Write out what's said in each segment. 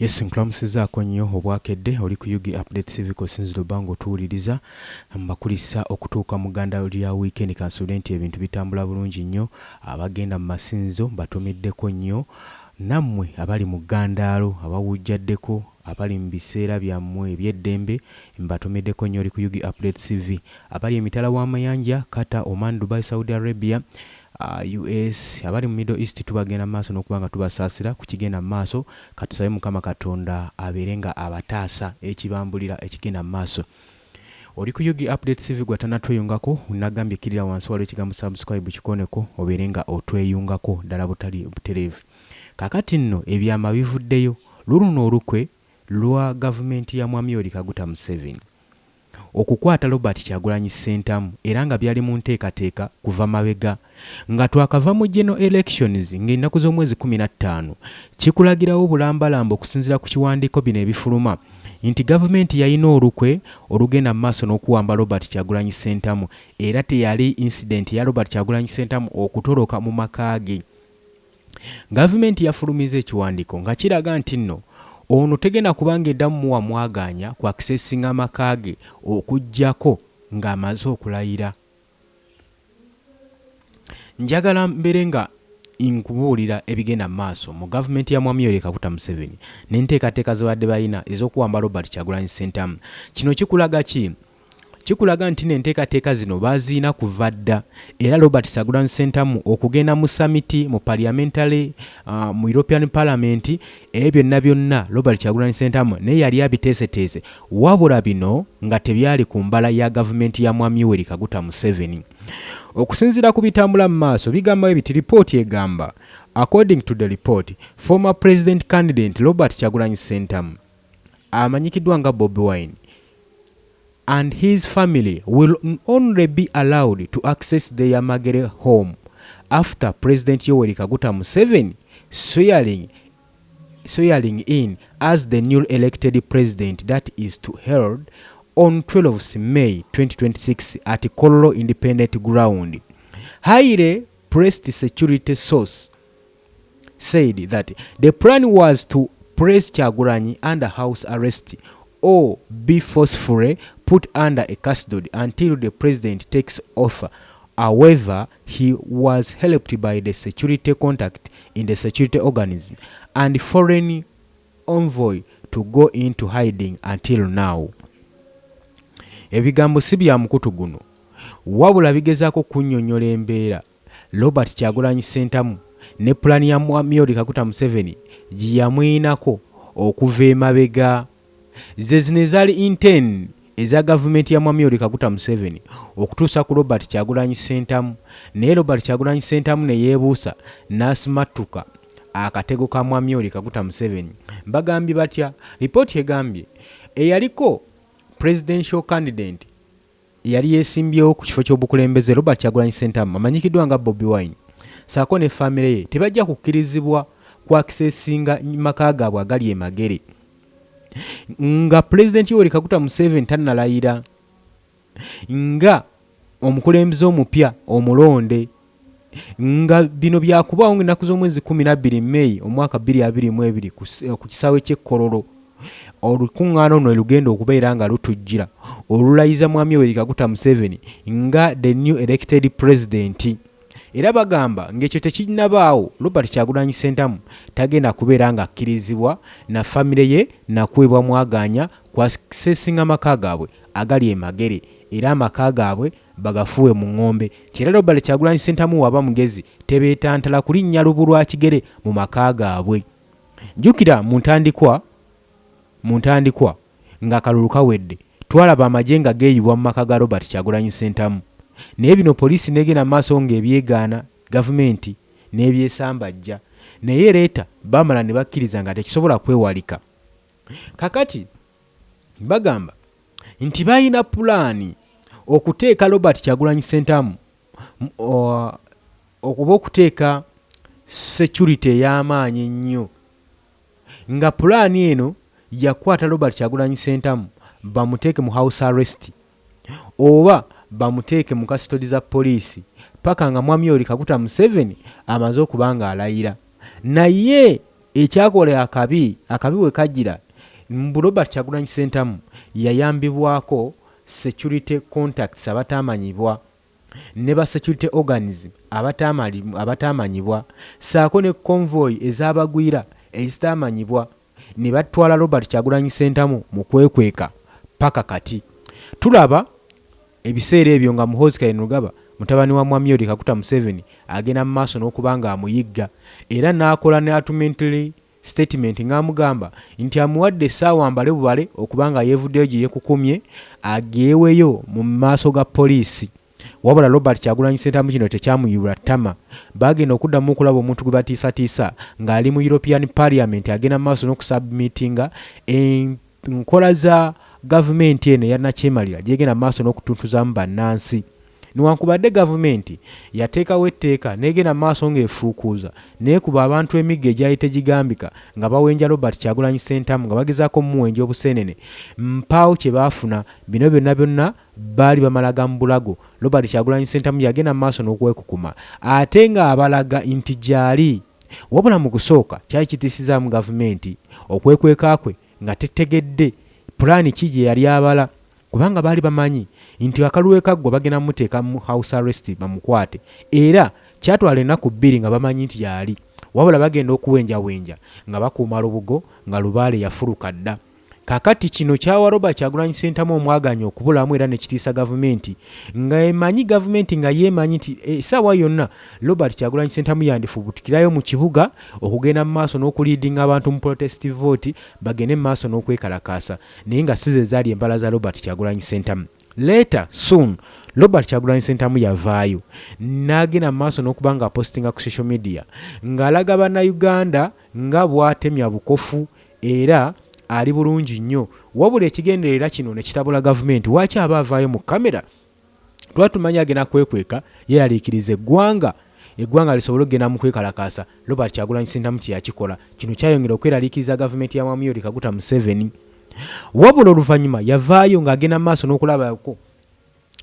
Yes, nkulamusizaako nnyo obwakedde oli ku Yugi Update TV kosinziro bango tuwuliriza mbakulisa okutuuka mu gganda lya weekend kansule nti ebintu bitambula bulungi nnyo abagenda mu masinzo batumiddeko nnyo nammwe abali mu ggandaalo abawujjaddeko abali mu biseera byammwe eby'eddembe mbatumiddeko nnyo oli ku Yugi Update TV abali emitala w'amayanja Qatar, Oman, Dubai, Saudi Arabia US abali mu Middle East tubagenda maaso n'okubanga tubasaasira ku kigenda maaso katusabe Mukama Katonda abeerenga abataasa ekibambulira ekigenda maaso. Oli ku Yugi Update TV gwatana tweyungako nagambye kirira wansi waliwo ekigambo subscribe kikoneko obeerenga otweyungako ddala butali butereevu. Kakati nno ebyama bivuddeyo luno olukwe lwa gavumenti ya Mwami Yoweri Kaguta Museveni okukwata Robert Kyagulanyi Ssentamu era nga byali mu nteekateeka kuva mabega nga twakava mu general elections ng'ennaku z'omwezi 15 kikulagirawo bulambalamba okusinziira ku kiwandiiko bino ebifuluma nti gavumenti yalina olukwe olugenda mu maaso n'okuwamba Robert Kyagulanyi Ssentamu era teyali incident ya Robert Kyagulanyi Ssentamu okutoloka mu maka ge. Gavumenti yafulumiza ekiwandiiko nga kiraga nti nno ono tegenda kubanga eddamu wamwaganya ku accessing amaka ge okujjako ng'amaze okulayira. Njagala mbeere nga nkubuulira ebigenda mu maaso mu gavumenti ya Mwami Yoweri Kaguta Museveni n'enteekateeka ze badde balina ez'okuwamba Robert Kyagulanyi Ssentamu. Kino kikulaga ki? Kikulaga nti n'enteekateeka zino baziina kuva dda era Robert Kyagulanyi Ssentamu okugenda mu summit mu parliamentary mu European Parliament byonna byonna Robert Kyagulanyi Ssentamu naye yali abiteeseteese wabula bino nga tebyali ku mbala ya gavumenti ya Mwami Yoweri Kaguta Museveni. Okusinziira ku bitambula mu maaso bigamba ebiti report egamba according to the report former president candidate Robert Kyagulanyi Ssentamu amanyikiddwa nga Bobi Wine and his family will only be allowed to access their Magere home after President Yoweri Kaguta Museveni swearing in as the new elected president that is to held on 12th May 2026 at Kololo Independent Ground. Highly pressed security source said that the plan was to place Kyagulanyi under house arrest or be forcefully put under a custody until the president takes office. However, he was helped by the security contact in the security organism and foreign envoy to go into hiding until now. Ebigambo si bya mukutu guno wabula bigezaako kunnyonnyola embeera Robert Kyagulanyi Ssentamu ne pulani ya Mwami Yoweri Kaguta Museveni gye yamwinako okuva emabega. Zezino ezaali intern eza gavumenti ya Mwami Yoweri Kaguta Museveni okutuusa ku Robert Kyagulanyi Ssentamu naye Robert Kyagulanyi Ssentamu ne yeebuusa n'asimattuka akatego ka Mwami Yoweri Kaguta Museveni. Bagambye batya? Ripooti egambye eyaliko presidential candidate yali yeesimbyewo ku kifo ky'obukulembeze Robert Kyagulanyi Ssentamu amanyikiddwa nga Bobi Wine saako ne famire ye tebajja kukkirizibwa ku accessinga maka gaabwe agali emagere nga President Yoweri Kaguta Museveni tannalayira nga omukulembeze omupya omulonde nga bino byakubaawo ng'ennaku z'omwezi 12 May omwaka 2022 ku kisaawe ky'Ekkololo. Olukuŋŋaana luno lugenda okubeera nga lutujjira olulayiza Mwami Yoweri Kaguta Museveni nga the new elected president. Era bagamba ng'ekyo tekinnabaawo Robert Kyagulanyi Ssentamu tagenda kubeera nga akkirizibwa na famire ye nakwebwa mwaganya ku accessinga amaka gaabwe agali emagere era amaka gaabwe bagafuwe mu ng'ombe. Kera Robert Kyagulanyi Ssentamu waba mugezi tebeetantala kulinnya lubu lwa kigere mu maka gaabwe. Jjukira mu ntandikwa ng'akalulu kawedde twalaba amagye nga geeyibwa mu maka ga Robert Kyagulanyi Ssentamu naye bino poliisi negenda maaso ng'ebyegaana gavumenti n'ebyesambajja naye leeta bamala ne bakkiriza nga tekisobola kwewalika. Kakati bagamba nti balina pulaani okuteeka Robert Kyagulanyi Ssentamu okuba okuteeka security ey'amaanyi ennyo nga pulaani eno yakwata Robert Kyagulanyi Ssentamu bamuteeke mu house arrest oba bamuteeke mu custody za poliisi paka nga Mwami Yoweri Kaguta Museveni amaze okuba nga alayira. Naye ekyakola akabi we kajjira Robert Kyagulanyi Ssentamu yayambibwako security contacts abatamanyibwa ne ba security organism abatamanyibwa saako ne convoy ezabagwira ezitamanyibwa ne batwala Robert Kyagulanyi Ssentamu mu kwekweka paka kati tulaba ebiseera ebyo nga Muhoozi Kainerugaba mutabani wa Mwami Yoweri Kaguta Museveni agenda mu maaso n'okubanga amuyigga era n'akola ne ultimately statement ng'amugamba nti amuwadde essaawa mbale bubale okubanga yeevuddeyo gye yekukumye ageweyo mu maaso ga poliisi wabula Robert Kyagulanyi Ssentamu kino tekyamuyibula ttama bagenda okuddamu okulaba omuntu gwe batiisatiisa ng'ali mu European Parliament agenda mu maaso n'okusubmitinga enkola za gavumenti eno eyannakyemalira gyegenda mu maaso n'okutuntuzaamu bannansi newankubadde gavumenti yateekawo etteeka n'egenda mu maaso ng'efuukuuza naye kuba abantu emigga egyali tegigambika nga bawenja Robert Kyagulanyi Ssentamu nga bagezaako mumuwenja obuseenene mpaawo kye baafuna bino byonna baali bamalaga mu bulago Robert Kyagulanyi Ssentamu yagenda mu maaso n'okwekukuma ate nga abalaga nti gyali wabula mu kusooka kyali kitiisizaamu gavumenti okwekweka kwe nga tetegedde pulaani ki gye yali abala kubanga baali bamanyi nti akaluwe kaggwa bagenda muteeka mu house arrest bamukwate era kyatwala ennaku 2 nga bamanyi nti yali wabula bagenda okuwenjawenja nga bakuuma lubugo nga Lubaale yafuluka dda kakati kino kyawa Robert Kyagulanyi Ssentamu omwaganya okubulamu era nekitiisa gavumenti nga emanyi gavumenti nga yeemanyi nti essaawa yonna Robert Kyagulanyi Ssentamu yandifubutikirayo mu kibuga okugenda mu maaso n'okuliidinga abantu mu protestive vote bagende mu maaso n'okwekalakaasa naye nga si ze zaali embala za Robert Kyagulanyi Ssentamu. Later soon Robert Kyagulanyi Ssentamu yavaayo n'agenda mu maaso n'okuba nga apostinga ku social media ng'alaga bannayuganda nga bw'atemya bukofu era ali bulungi nnyo wabula ekigenderera kino ne kitabula gavumenti waaki aba avaayo mu kamera twatumanya agenda kwekweka yeraliikiriza eggwanga lisobole okugenda mu kwekalakaasa Robert Kyagulanyi Ssentamu kye yakikola kino kyayongera okweraliikiriza gavumenti ya Mwami Yoweri Kaguta Museveni wabula oluvannyuma yavaayo ng'agenda mu maaso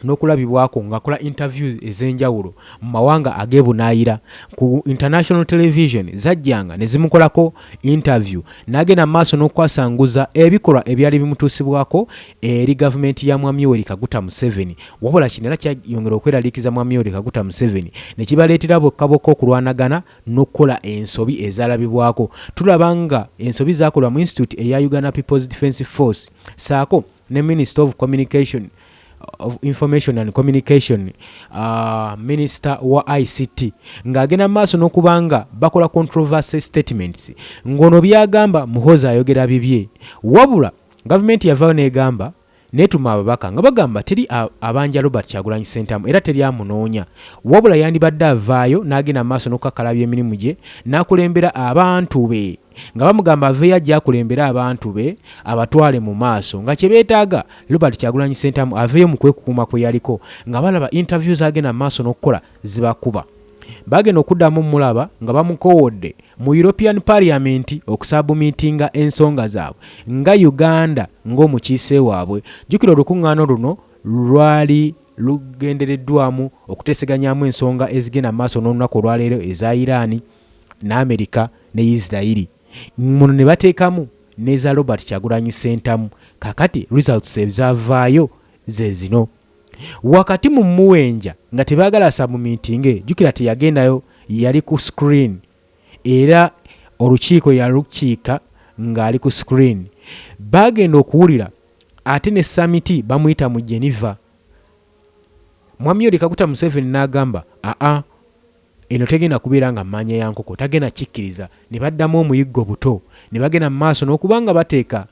n'okulabibwako ng'akola interviews ez'enjawulo mu mawanga ageebunaayira ku international television zajjanga ne zimukolako interview n'agenda mu maaso n'okwasanguza ebikolwa ebyali bimutuusibwako eri gavumenti ya Mwami Yoweri Kaguta Museveni wabula kino era kyayongera okweraliikiriza Mwami Yoweri Kaguta Museveni ne kibaleetera bokkabokka okulwanagana n'okukola ensobi ezaalabibwako tulaba nga ensobi zaakolwa mu institute eya Uganda People's Defence Force saako ne Minister of Communication of Information and Communication Minister wa ICT ng'agenda maaso n'okubanga bakola controversy statements ngono byagamba Muhoozi ayogera bibye wabula gavumenti yavaayo n'egamba netuma ababaka nga bagamba teri abanja Robert Kyagulanyi Ssentamu era teri amunoonya wabula yandibadde avaayo n'agenda maaso n'okukakalabya emirimu gye n'akulembera abantu be nga bamugamba aveeyo ajja akulembera abantu be abatwale mu maaso nga kye beetaaga Robert Kyagulanyi Ssentamu aveeyo mu kwekukuuma kwe yaliko nga balaba interviews agenda maaso n'okukola zibakuba bagenda okuddamu mulaba nga bamukowodde mu European Parliament okusabumitinga ensonga zaabwe nga Uganda ng'omukiise waabwe jjukira olukuŋŋaano luno lwali lugendereddwamu okuteeseganyamu ensonga ezigenda maaso n'olunaku olwaleero eza Iran ne Amerika ne Israeli muno ne bateekamu n'eza Robert Kyagulanyi Ssentamu kakati results ezavaayo ze zino wakati mu muwenja nga tebaagala sabumitinge jjukira teyagendayo yali ku screen era olukiiko yalukiika ng'ali ku screen bagenda okuwulira ate ne samiti bamuyita mu Geneva Mwami Yoweri Kaguta Museveni n'agamba eno tegenda kubeera nga mmanya ya nkoko tagenda kikkiriza ne baddamu omuyiggo buto ne bagenda mu maaso n'okubanga bateeka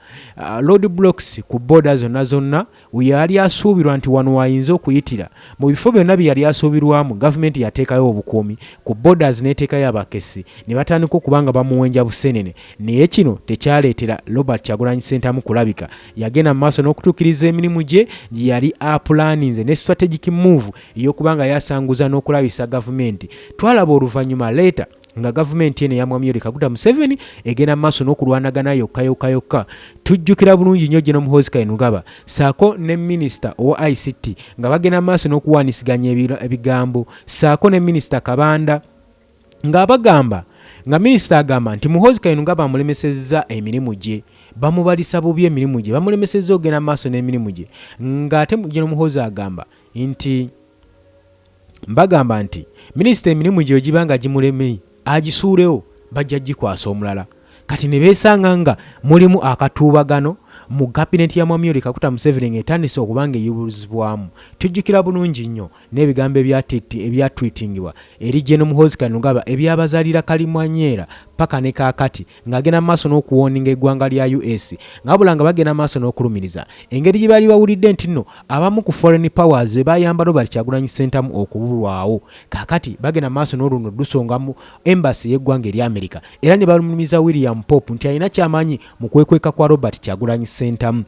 road blocks ku border zonna yali asuubirwa nti wano wayinza okuyitira mu bifo byonna bye yali asuubirwamu gavumenti yateekayo obukuumi ku borders n'eteekayo abakesi ne batandika okubanga bamuwenja buseenene naye kino tekyaleetera Robert Kyagulanyi Ssentamu kulabika yagenda mu maaso n'okutuukiriza emirimu gye gye yali apulaninze ne strategic move ey'okubanga yasanguza n'okulabisa gavumenti twalaba oluvannyuma leeta nga gavumenti eno ya Mwami Yoweri Kaguta Museveni egenda maaso n'okulwanagana yokka tujjukira bulungi nnyo gino Muhoozi Kainerugaba saako ne minisita owa ICT nga bagenda maaso n'okuwaanisiganya ebigambo saako ne minisita Kabanda ng'abagamba nga minisita agamba nti Muhoozi Kayinunga bamulemesezza emirimu gye, bamubalisa bubi emirimu gye, bamulemesezza ogenda maaso n'emirimu gye, ng'ate General Muhoozi agamba nti mbagamba nti minisita emirimu gye ogibanga gimuleme agisuulewo bajja gikwasa omulala. Kati ne beesanga nga mulimu akatuubagano mu kabineti ya Mwami Yoweri Kaguta Museveni ng'etandise okubanga eyubuluzibwamu. Tujjukira bulungi nnyo n'ebigambo ebyatwitingibwa eri General Muhoozi Kayinunga ebyabazaalira Kalimwanyeera paka ne kaakati ng'agenda maaso n'okuwooninga eggwanga lya US ng'abula nga bagenda maaso n'okulumiriza engeri gye baali bawulidde nti nno abamu ku foreign powers be bayamba Robert Kyagulanyi Ssentamu okubulwawo. Kaakati bagenda maaso n'oluno dusonga mu embassy y'eggwanga erya America era ne balumumiza William Pope nti alina ky'amanyi mu kwekweka kwa Robert Kyagulanyi Ssentamu.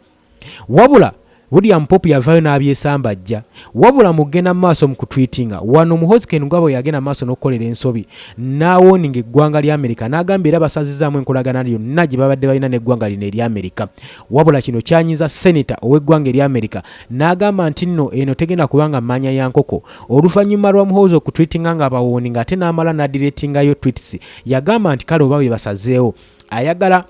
Wabula William Pope yavaayo n'abyesambajja. Wabula mugenda maaso mu kutwitinga wano Muhoozi Kayinunga bwe yagenda maaso n'okukolera ensobi n'awooninga eggwanga lya America n'agamba era basazizaamu enkolagana yonna gye babadde balina n'eggwanga lino erya America. Wabula kino kyanyiza seneta ow'eggwanga erya America n'agamba nti nno eno tegenda kubanga mmanya ya nkoko. Oluvannyuma lwa Muhoozi okutwitinga nga bawooninga ate n'amala n'adireetingayo tweets yagamba nti kale oba bwe basazeewo ayagala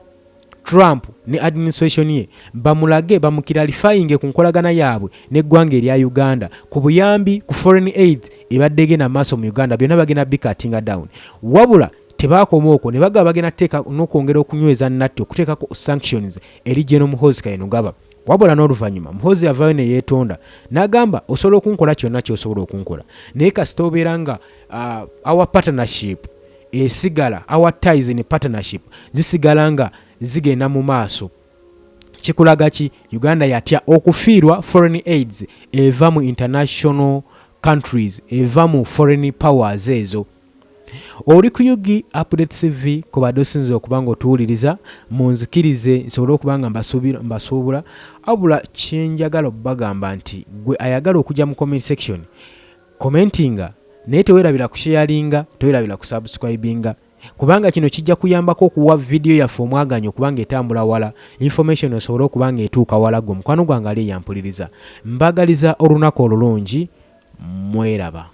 Trump ne administration ye bamulage bamukiralifyinge ku nkolagana yaabwe n'eggwanga erya Uganda ku buyambi ku foreign aid ebadde genda maaso mu Uganda byonna bagenda bikatinga down. Wabula tebaakoma okwo ne bagaba bagenda teeka n'okwongera okunyweza nnatti okuteekako sanctions eri General Muhoozi Kayinunga. Wabula n'oluvannyuma Muhoozi yavaayo ne yeetonda n'agamba osobola okunkola kyonna ky'osobola okunkola naye kasita obeera nga our partnership esigala our ties in partnership zisigala nga zigenda mu maaso. Kikulaga ki Uganda yatya okufiirwa foreign aids eva mu international countries eva mu foreign powers ezo. Oli ku Yugi Update TV ko badosinze okubanga otuwuliriza munzikirize nsobole okubanga mbasuubula abula kyenjagala okubagamba nti gwe ayagala okujja mu comment section commentinga naye teweerabira kusharinga teweerabira kusubscribinga kubanga kino kijja kuyambako okuwa video yaffe omwaganyo kubanga etambula wala information esobole okubanga etuuka wala gwe mukwano gwange ali yampuliriza mbagaliza olunaku olulungi mweraba.